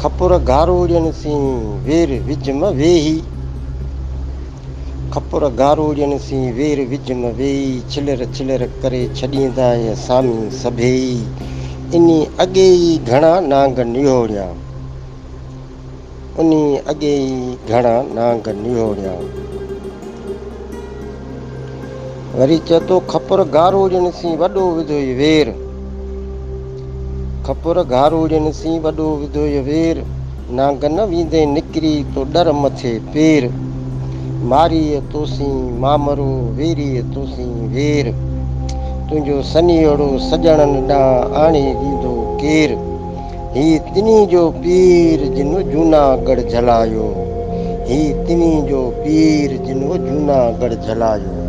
खपुर गारोड़ियुनि सी where विच में वेही, खपुर गारोड़ियुनि सी where विच में वेही, छिलर छिलर करे छॾींदा सामी सभेई, इनी अॻे ई घणा नांग निहोड़िया, उनी अॻे ई घणा नांग निहोड़िया। वरी चए थो खपुर गारोड़ियुनि सी वॾो विधो वेर, खपुर गारोड़ियुनि सी वॾो विधो वेर, नांग न वींदे निकिरी तो डर मथे पेर, मारीअ तोसी मामरो वेरीअ तोसी वेर, तुंहिंजो सनीअड़ो सॼणनि ॾांहुं आणे ॾींदो केर, ही तिनी जो पीर जिन जूनागढ़ झलायो, ही तिनी जो पीर जिन जूनागढ़ झलायो।